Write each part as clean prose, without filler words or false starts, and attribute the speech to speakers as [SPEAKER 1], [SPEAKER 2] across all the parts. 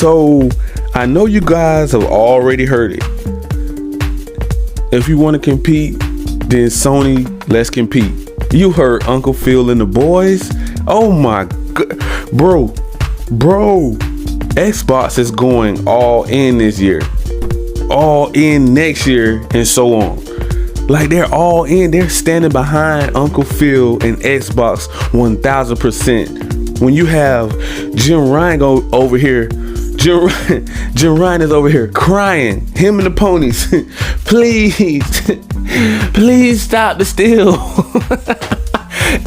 [SPEAKER 1] So I know you guys have already heard it. If you want to compete, then Sony, let's compete. You heard Uncle Phil and the boys. Oh my god, bro, Xbox is going all in this year, all in next year, and so on. Like, they're all in. They're standing behind Uncle Phil and Xbox 1000%. When you have Jim Ryan over here, Jim Ryan is over here crying. Him and the ponies. Please stop the steal.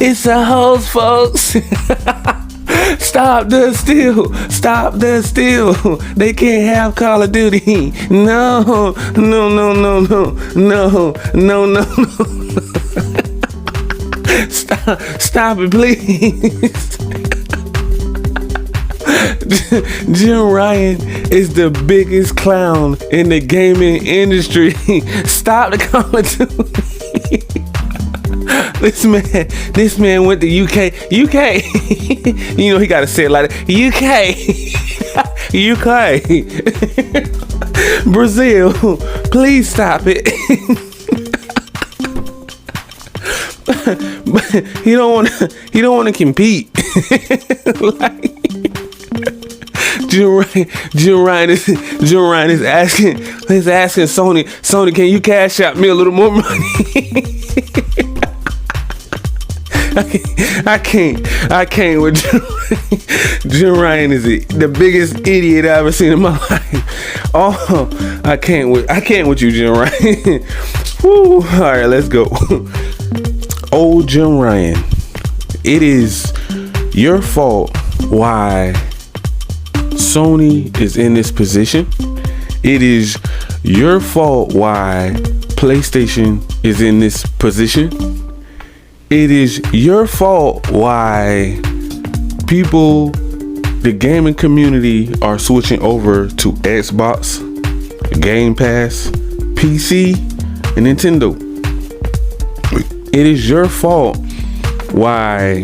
[SPEAKER 1] It's a hose, folks. Stop the steal. They can't have Call of Duty. No. Stop it, please. Jim Ryan is the biggest clown in the gaming industry. Stop the Call of Duty. This man went to UK. You know he gotta say it like that. UK. Brazil. Please stop it. He don't want to compete. Like, Jim Ryan is asking Sony, can you cash out me a little more money? I can't with Jim Ryan. Is the biggest idiot I've ever seen in my life. Oh, I can't with you, Jim Ryan. Woo. All right, let's go. Old Jim Ryan, it is your fault why Sony is in this position. It is your fault why PlayStation is in this position. It is your fault why people, the gaming community, are switching over to Xbox, Game Pass, PC, and Nintendo. It is your fault why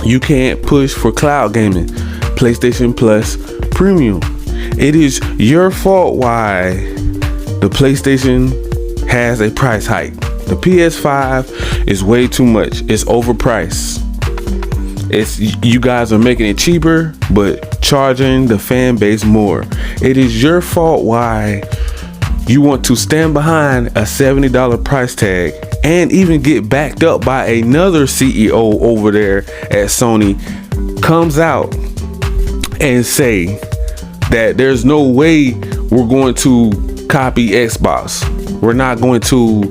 [SPEAKER 1] you can't push for cloud gaming, PlayStation Plus Premium. It is your fault why the PlayStation has a price hike. The PS5 is way too much. It's overpriced. You guys are making it cheaper, but charging the fan base more. It is your fault why you want to stand behind a $70 price tag and even get backed up by another CEO over there at Sony comes out and say that there's no way we're going to copy Xbox. We're not going to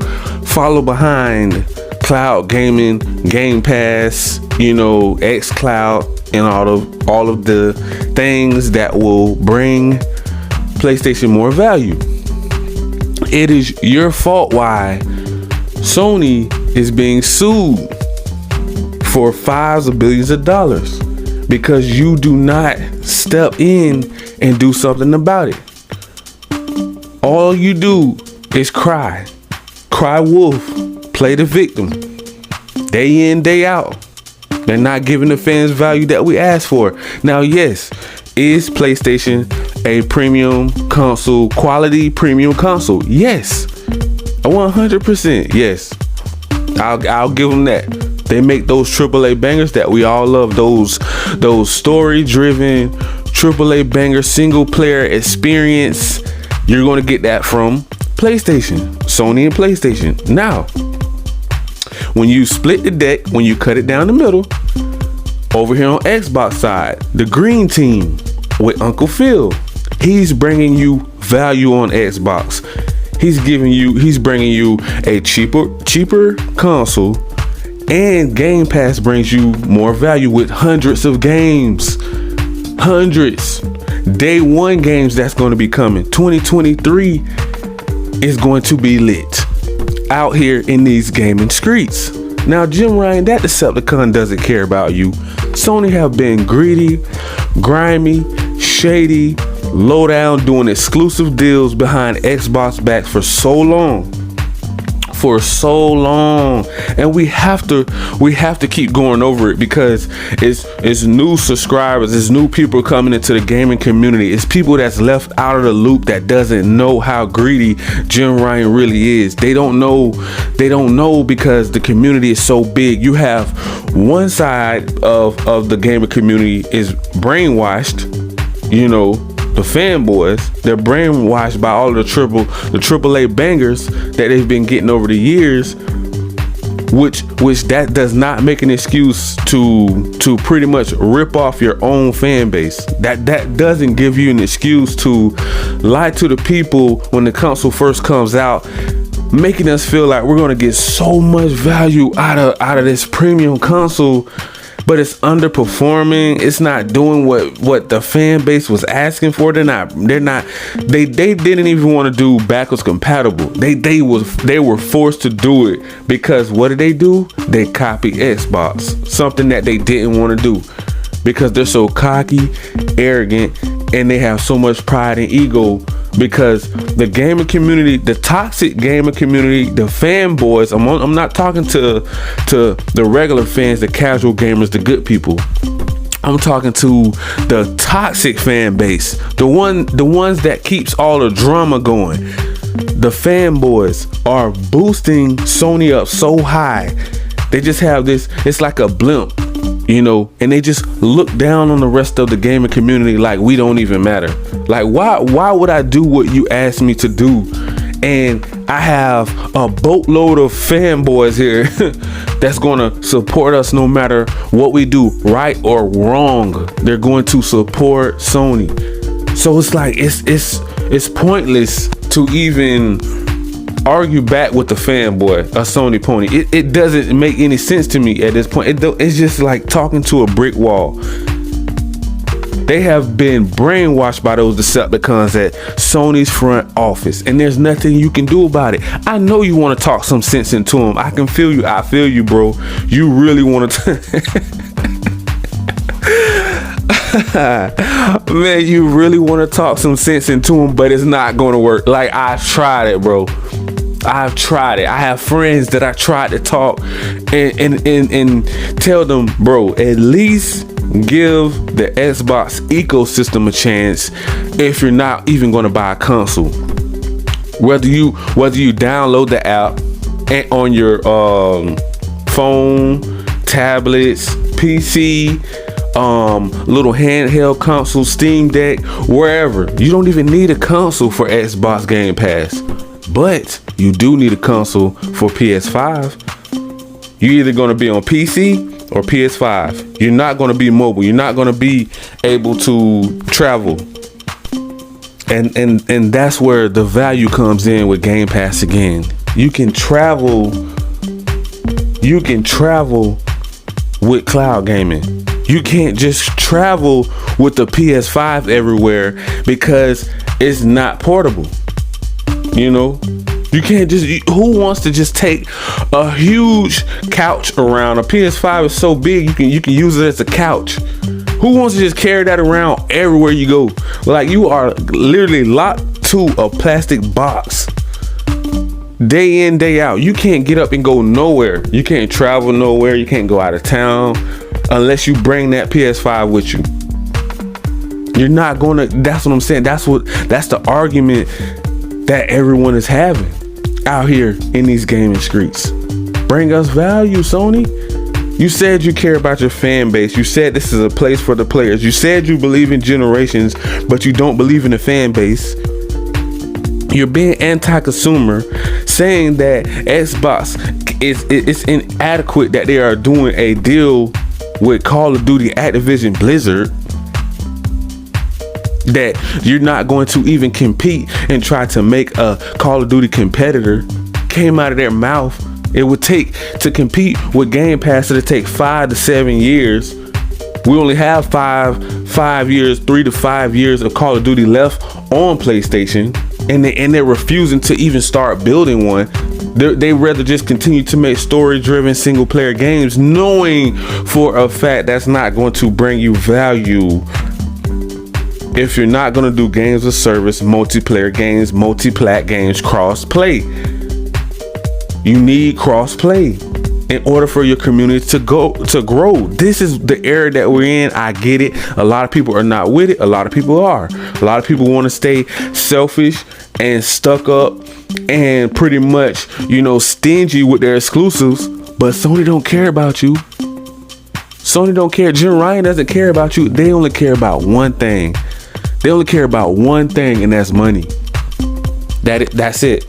[SPEAKER 1] follow behind cloud gaming, Game Pass, X Cloud, and all of the things that will bring PlayStation more value. It is your fault why Sony is being sued for $5s of billions because you do not step in and do something about it. All you do is cry wolf, play the victim, day in, day out. They're not giving the fans value that we asked for. Now, yes, is PlayStation a premium console, quality premium console? Yes, 100%. Yes, I'll give them that. They make those AAA bangers that we all love. Those story-driven AAA banger, single player experience. You're gonna get that from PlayStation, Sony and PlayStation. Now, when you split the deck, when you cut it down the middle, over here on Xbox side, the green team with Uncle Phil, he's bringing you value on Xbox. He's bringing you a cheaper console, and Game Pass brings you more value with hundreds of games. Day one games that's going to be coming. 2023 is going to be lit out here in these gaming streets. Now, Jim Ryan, that Decepticon doesn't care about you. Sony have been greedy, grimy, shady, low down, doing exclusive deals behind Xbox backs for so long. for so long, and we have to keep going over it, because it's new subscribers, it's new people coming into the gaming community, it's people that's left out of the loop that doesn't know how greedy Jim Ryan really is. They don't know because the community is so big. You have one side of the gamer community is brainwashed, the fanboys. They're brainwashed by all of the AAA bangers that they've been getting over the years, which that does not make an excuse to pretty much rip off your own fan base. That doesn't give you an excuse to lie to the people when the console first comes out, making us feel like we're gonna get so much value out of this premium console, but it's underperforming. It's not doing what the fan base was asking for. They didn't even want to do backwards compatible. They were forced to do it, because what did they do? They copied Xbox, something that they didn't want to do, because they're so cocky, arrogant, and they have so much pride and ego. Because the gaming community, the toxic gaming community, the fanboys, I'm not talking to the regular fans, the casual gamers, the good people. I'm talking to the toxic fan base, the ones that keeps all the drama going. The fanboys are boosting Sony up so high. They just have this, it's like a blimp, and they just look down on the rest of the gaming community like we don't even matter. Like, why would I do what you asked me to do? And I have a boatload of fanboys here that's gonna support us no matter what we do, right or wrong. They're going to support Sony. So it's like it's pointless to even argue back with the fanboy, a Sony pony. It doesn't make any sense to me at this point. It's just like talking to a brick wall. They have been brainwashed by those Decepticons at Sony's front office, and there's nothing you can do about it. I know you want to talk some sense into them. I can feel you. I feel you, bro. You really want to man, you really want to talk some sense into them, but it's not going to work. Like, I've tried it, bro. I've tried it. I have friends that I tried to talk and tell them, bro, at least give the Xbox ecosystem a chance if you're not even going to buy a console. Whether you download the app on your phone, tablets, PC, little handheld console, Steam Deck, wherever. You don't even need a console for Xbox Game Pass, but you do need a console for PS5. You're either going to be on PC or PS5. You're not going to be mobile. You're not going to be able to travel. And that's where the value comes in with Game Pass again. You can travel with cloud gaming. You can't just travel with the PS5 everywhere because it's not portable. You can't just, who wants to just take a huge couch around? A PS5 is so big you can use it as a couch. Who wants to just carry that around everywhere you go? Like, you are literally locked to a plastic box day in, day out. You can't get up and go nowhere. You can't travel nowhere. You can't go out of town unless you bring that PS5 with you. You're not gonna, that's what I'm saying. That's the argument that everyone is having out here in these gaming streets. Bring us value, Sony. You said you care about your fan base. You said this is a place for the players. You said you believe in generations, but you don't believe in the fan base. You're being anti-consumer, saying that Xbox is inadequate, that they are doing a deal with Call of Duty Activision Blizzard, that you're not going to even compete and try to make a Call of Duty competitor. Came out of their mouth. It would take to compete with Game Pass, it'll take 5 to 7 years. We only have 3 to 5 years of Call of Duty left on PlayStation, and they're refusing to even start building one. They rather just continue to make story-driven single-player games, knowing for a fact that's not going to bring you value. If you're not going to do games of service, multiplayer games, multi-plat games, cross-play. You need cross play in order for your community to grow. This is the era that we're in. I get it. A lot of people are not with it. A lot of people are. A lot of people want to stay selfish and stuck up and pretty much, stingy with their exclusives. But Sony don't care about you. Sony don't care. Jim Ryan doesn't care about you. They only care about one thing. They only care about one thing, and that's money. That's it.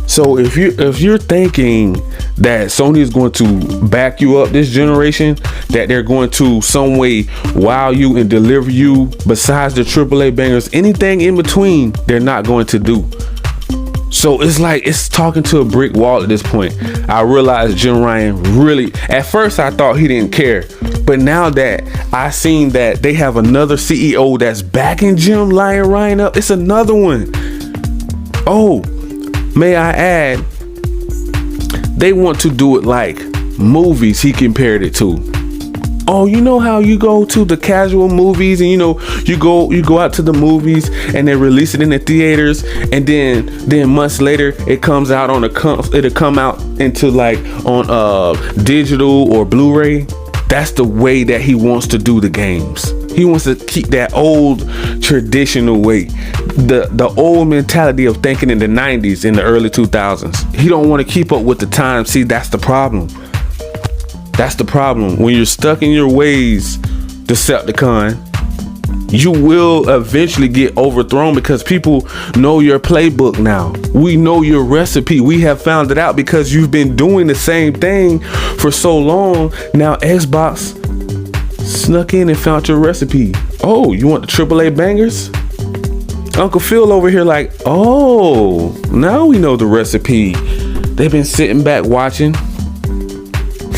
[SPEAKER 1] So if you're thinking that Sony is going to back you up this generation, that they're going to some way wow you and deliver you besides the AAA bangers, anything in between, they're not going to do. So it's like it's talking to a brick wall at this point. I realized Jim Ryan really, at first I thought he didn't care, but now that I seen that they have another CEO that's backing Jim Ryan up, it's another one. Oh, may I add, they want to do it like movies he compared it to. Oh, you know how you go to the casual movies and you go out to the movies and they release it in the theaters, and then months later it comes out it'll come out into like on digital or Blu-ray. That's the way that he wants to do the games. He wants to keep that old traditional way, the old mentality of thinking in the 90s, in the early 2000s. He don't want to keep up with the time. See, that's the problem. That's the problem. When you're stuck in your ways, Decepticon, you will eventually get overthrown because people know your playbook now. We know your recipe. We have found it out because you've been doing the same thing for so long. Now Xbox snuck in and found your recipe. Oh, you want the AAA bangers? Uncle Phil over here like, oh, now we know the recipe. They've been sitting back watching,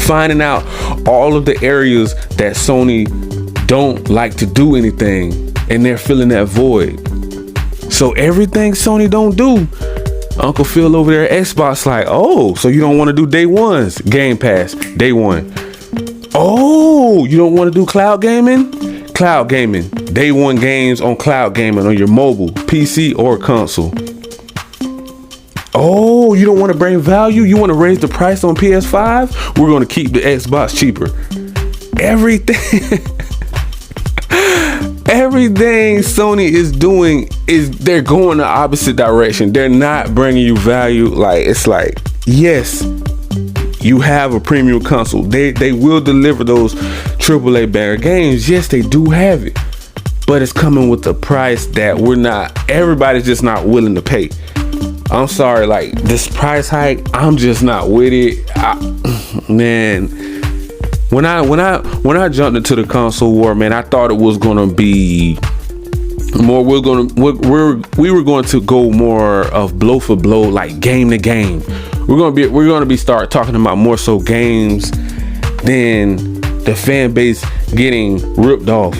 [SPEAKER 1] finding out all of the areas that Sony don't like to do anything, and they're filling that void. So everything Sony don't do, Uncle Phil over there at Xbox like, oh, so you don't want to do day ones, Game Pass, day one. Oh, you don't want to do cloud gaming? Cloud gaming, day one games on cloud gaming on your mobile, PC or console. Oh, you don't want to bring value? You want to raise the price on PS5? We're going to keep the Xbox cheaper. Everything Sony is doing is they're going the opposite direction. They're not bringing you value. Like, it's like, yes, you have a premium console. They will deliver those AAA banger games. Yes, they do have it, but it's coming with a price that everybody's just not willing to pay. I'm sorry, like this price hike, I'm just not with it. Man, when I jumped into the console war, man, I thought it was gonna be more. We were going to go more of blow for blow, like game to game. We're gonna be start talking about more so games than the fan base getting ripped off.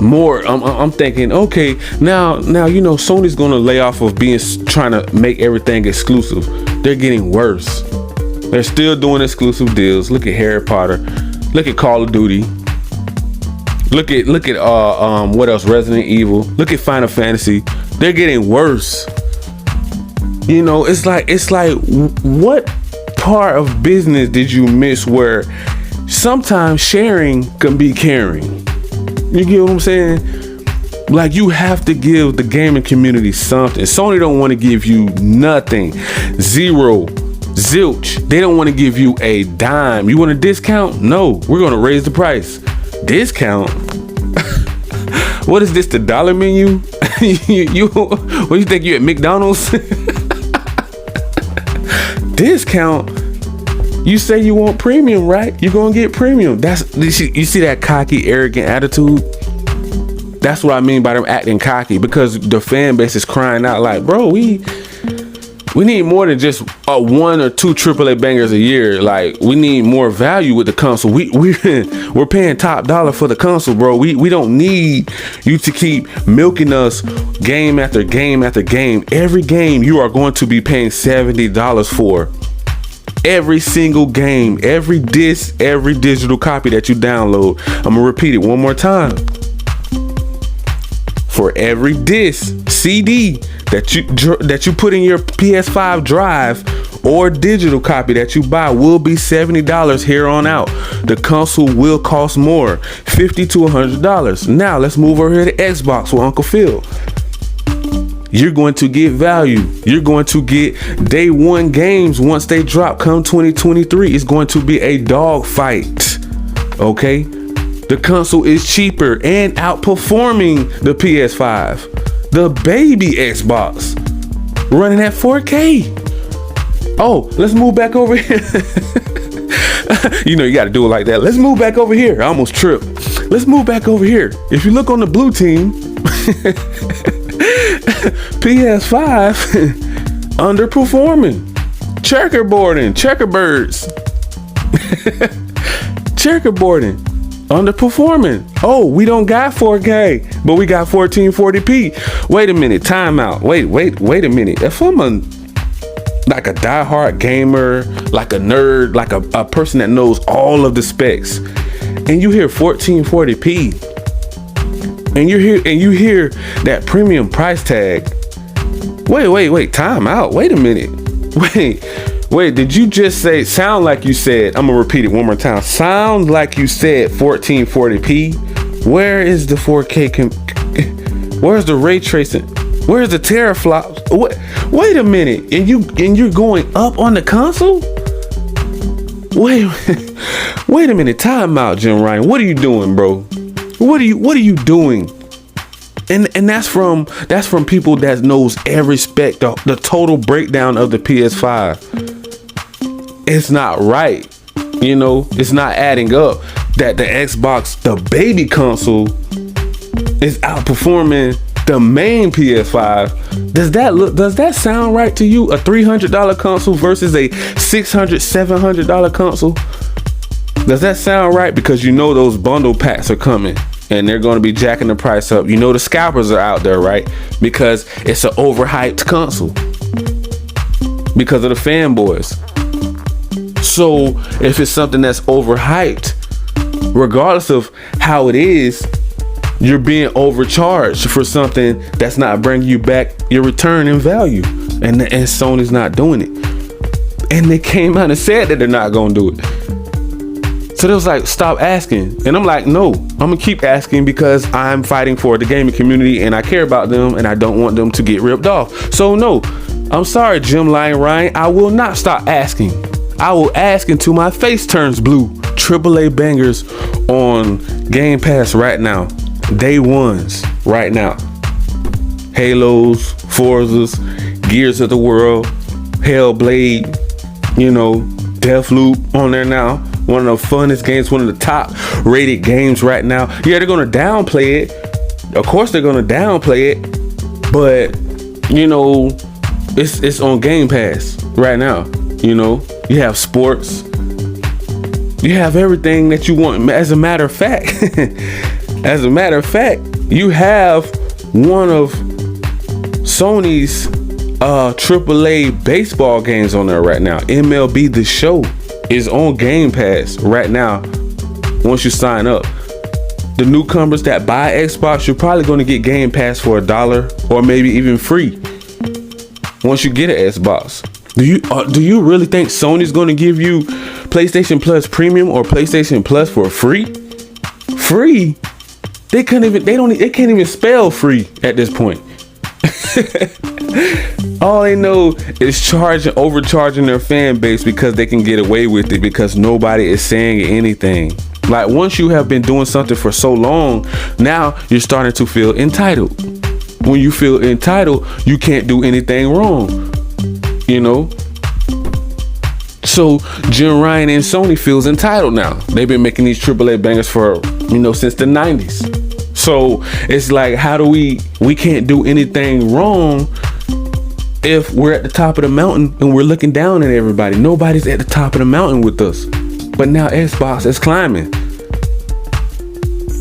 [SPEAKER 1] More, I'm thinking, okay, now Sony's gonna lay off of trying to make everything exclusive. They're getting worse. They're still doing exclusive deals. Look at Harry Potter. Look at Call of Duty. Look at what else? Resident Evil. Look at Final Fantasy. They're getting worse. It's like what part of business did you miss where sometimes sharing can be caring? You get what I'm saying? Like, you have to give the gaming community something. Sony don't want to give you nothing. Zero. Zilch. They don't want to give you a dime. You want a discount? No, we're going to raise the price. Discount? What is this, the dollar menu? What do you think, you at McDonald's? Discount? You say you want premium, right? You're gonna get premium. You see that cocky, arrogant attitude? That's what I mean by them acting cocky, because the fan base is crying out like, bro, we need more than just one or two AAA bangers a year. Like, we need more value with the console. We're paying top dollar for the console, bro. We don't need you to keep milking us game after game after game. Every game you are going to be paying $70 for. Every single game, every disc, every digital copy that you download. I'm gonna repeat it one more time. For every disc, CD that you put in your PS5 drive or digital copy that you buy will be $70 here on out. The console will cost more, $50 to $100. Now let's move over here to Xbox with Uncle Phil. You're going to get value. You're going to get day one games once they drop come 2023. It's going to be a dog fight. Okay? The console is cheaper and outperforming the PS5. The baby Xbox running at 4K. Oh, let's move back over here. You know, you got to do it like that. Let's move back over here. I almost tripped. Let's move back over here. If you look on the blue team, PS5 underperforming, checkerboarding, underperforming. Oh, we don't got 4K, but we got 1440p. Wait a minute, time out. Wait a minute. If I'm like a diehard gamer, like a nerd, like a person that knows all of the specs, and you hear 1440p, and you hear that premium price tag. Wait, time out. Wait a minute. Wait, did you just say, sound like you said, I'm gonna repeat it one more time. Sound like you said 1440p. Where is the 4K? Where's the ray tracing? Where's the teraflops? Wait a minute. And you're going up on the console? Wait a minute. Time out, Jim Ryan. What are you doing, bro? What are you doing? And that's from people that knows every spec, the total breakdown of the PS5. It's not right. You know, it's not adding up that the Xbox, the baby console, is outperforming the main PS5. Does that sound right to you? A $300 console versus a $600, $700 console? Does that sound right? Because you know those bundle packs are coming and they're going to be jacking the price up. You know the scalpers are out there, right? Because it's an overhyped console because of the fanboys. So if it's something that's overhyped, regardless of how it is, you're being overcharged for something that's not bringing you back your return in value. And Sony's not doing it. And they came out and said that they're not going to do it. So they was like, stop asking. And I'm like, no, I'm gonna keep asking because I'm fighting for the gaming community and I care about them and I don't want them to get ripped off. So no, I'm sorry, Jim Lion Ryan, I will not stop asking. I will ask until my face turns blue. AAA bangers on Game Pass right now. Day ones right now. Halos, Forzas, Gears of the World, Hellblade, you know, Deathloop on there now. One of the funnest games, one of the top rated games right now. Yeah, they're gonna downplay it. Of course they're gonna downplay it, but you know, it's on Game Pass right now. You know, you have sports, you have everything that you want. As a matter of fact, you have one of Sony's AAA baseball games on there right now. MLB The Show is on Game Pass right now. Once you sign up, the newcomers that buy Xbox, you're probably going to get Game Pass for $1 or maybe even free once you get an Xbox. Do you really think Sony's going to give you PlayStation Plus Premium or PlayStation Plus for free? Free? They can't even spell free at this point. All they know is overcharging their fan base because they can get away with it because nobody is saying anything. Like once you have been doing something for so long, now you're starting to feel entitled. When you feel entitled, you can't do anything wrong. You know? So Jim Ryan and Sony feels entitled now. They've been making these AAA bangers for, since the 90s. So it's like, how do we can't do anything wrong if we're at the top of the mountain and we're looking down at everybody. Nobody's at the top of the mountain with us. But now Xbox is climbing.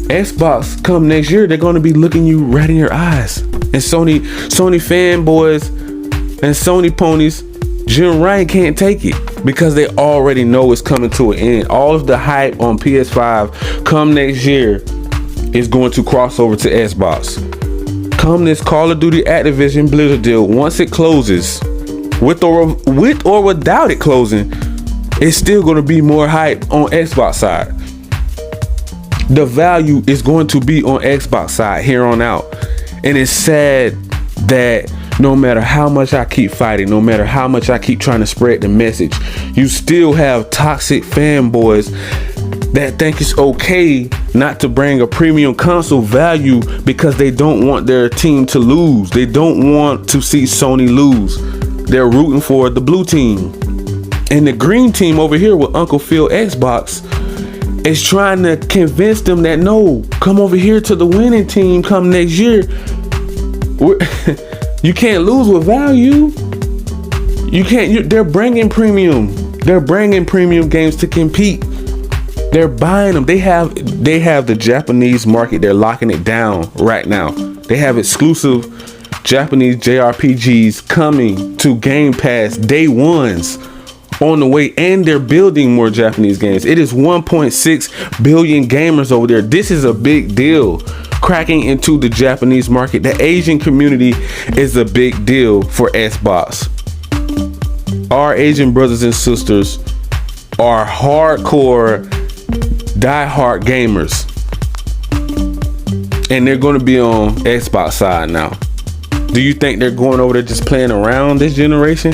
[SPEAKER 1] Xbox come next year, they're going to be looking you right in your eyes. And Sony fanboys and Sony ponies, Jim Ryan can't take it because they already know it's coming to an end. All of the hype on PS5 come next year is going to cross over to Xbox. Come this Call of Duty Activision Blizzard deal, once it closes, with or without it closing, it's still going to be more hype on Xbox side. The value is going to be on Xbox side here on out. And it's sad that no matter how much I keep fighting, no matter how much I keep trying to spread the message, you still have toxic fanboys that think it's okay not to bring a premium console value because they don't want their team to lose. They don't want to see Sony lose. They're rooting for the blue team. And the green team over here with Uncle Phil Xbox is trying to convince them that no, come over here to the winning team come next year. You can't lose with value. You can't. They're bringing premium. They're bringing premium games to compete. They're buying them. They have the Japanese market. They're locking it down right now. They have exclusive Japanese JRPGs coming to Game Pass day ones on the way, and they're building more Japanese games. It is 1.6 billion gamers over there. This is a big deal. Cracking into the Japanese market. The Asian community is a big deal for Xbox. Our Asian brothers and sisters are hardcore, die-hard gamers. And they're going to be on Xbox side now. Do you think they're going over there just playing around this generation?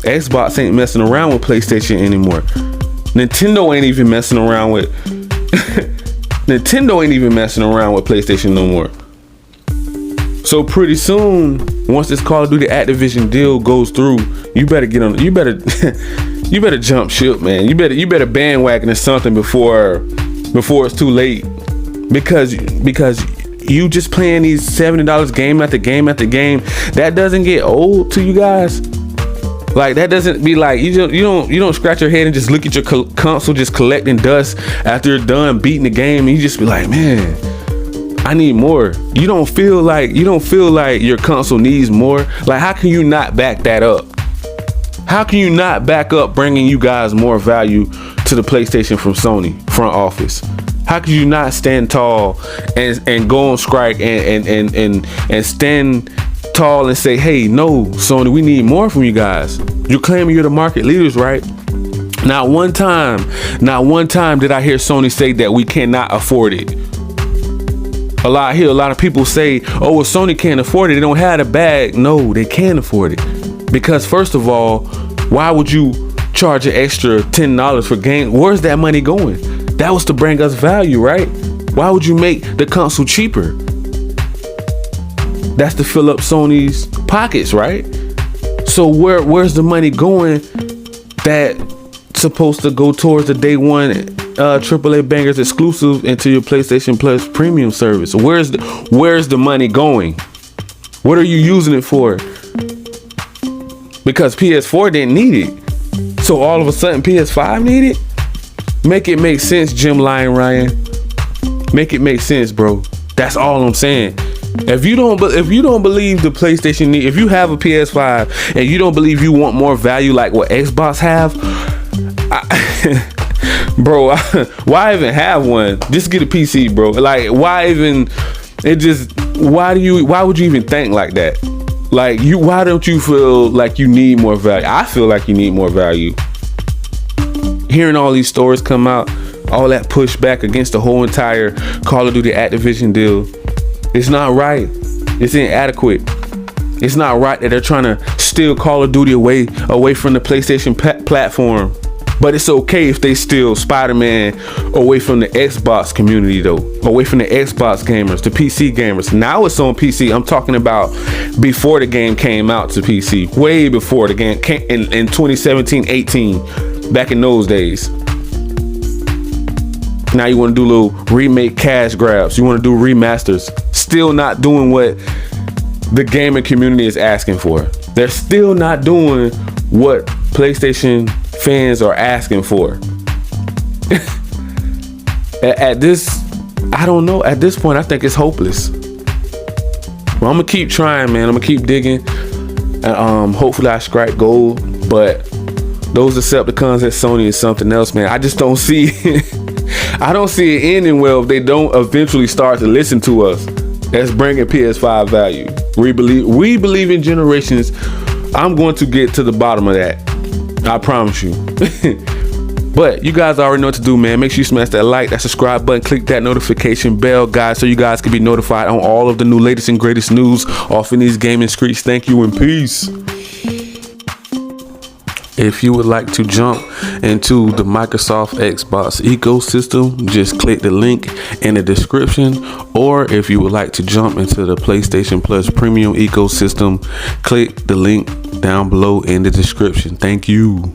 [SPEAKER 1] Xbox ain't messing around with PlayStation anymore. Nintendo ain't even messing around with Nintendo ain't even messing around with PlayStation no more. So pretty soon, once this Call of Duty Activision deal goes through, you better get on. You better you better jump ship, man. You better bandwagon or something before it's too late. Because you just playing these $70 game after game after game, that doesn't get old to you guys. Like, that doesn't be like you don't scratch your head and just look at your console just collecting dust after you're done beating the game, and you just be like, man, I need more. You don't feel like your console needs more. Like, how can you not back that up? How can you not back up bringing you guys more value to the PlayStation from Sony front office? How can you not stand tall and go on strike and stand tall and say, hey, no, Sony, we need more from you guys. You're claiming you're the market leaders, right? Not one time did I hear Sony say that we cannot afford it. I hear a lot of people say, oh, well, Sony can't afford it. They don't have the bag. No, they can afford it. Because first of all, why would you charge an extra $10 for game? Where's that money going? That was to bring us value, right? Why would you make the console cheaper? That's to fill up Sony's pockets, right? So where's the money going that's supposed to go towards the day one AAA bangers exclusive into your PlayStation Plus premium service? Where's the money going? What are you using it for? Because PS4 didn't need it, so all of a sudden PS5 need it? Make it make sense, Jim Lion Ryan. Make it make sense, bro. That's all I'm saying. If you don't believe the PlayStation need, if you have a PS5 and you don't believe you want more value like what Xbox have, bro, why even have one? Just get a PC, bro. Like, why even? Why would you even think like that? Like, why don't you feel like you need more value? I feel like you need more value. Hearing all these stories come out, all that pushback against the whole entire Call of Duty Activision deal, it's not right. It's inadequate. It's not right that they're trying to steal Call of Duty away from the PlayStation platform. But it's okay if they steal Spider-Man away from the Xbox community, though. Away from the Xbox gamers, the PC gamers. Now it's on PC. I'm talking about before the game came out to PC. Way before the game came in 2017, 18. Back in those days. Now you want to do little remake cash grabs. You want to do remasters. Still not doing what the gaming community is asking for. They're still not doing what PlayStation fans are asking for. At this, I don't know. At this point, I think it's hopeless. Well, I'm gonna keep trying, man. I'm gonna keep digging. And hopefully I strike gold. But those Decepticons at Sony is something else, man. I just don't see I don't see it ending well if they don't eventually start to listen to us. That's bringing PS5 value. We believe in generations I'm going to get to the bottom of that. I promise you. But you guys already know what to do, man. Make sure you smash that like, that subscribe button, click that notification bell, guys, so you guys can be notified on all of the new latest and greatest news off in these gaming streets. Thank you and peace. If you would like to jump into the Microsoft Xbox ecosystem, just click the link in the description. Or if you would like to jump into the PlayStation Plus Premium ecosystem, click the link down below in the description. Thank you.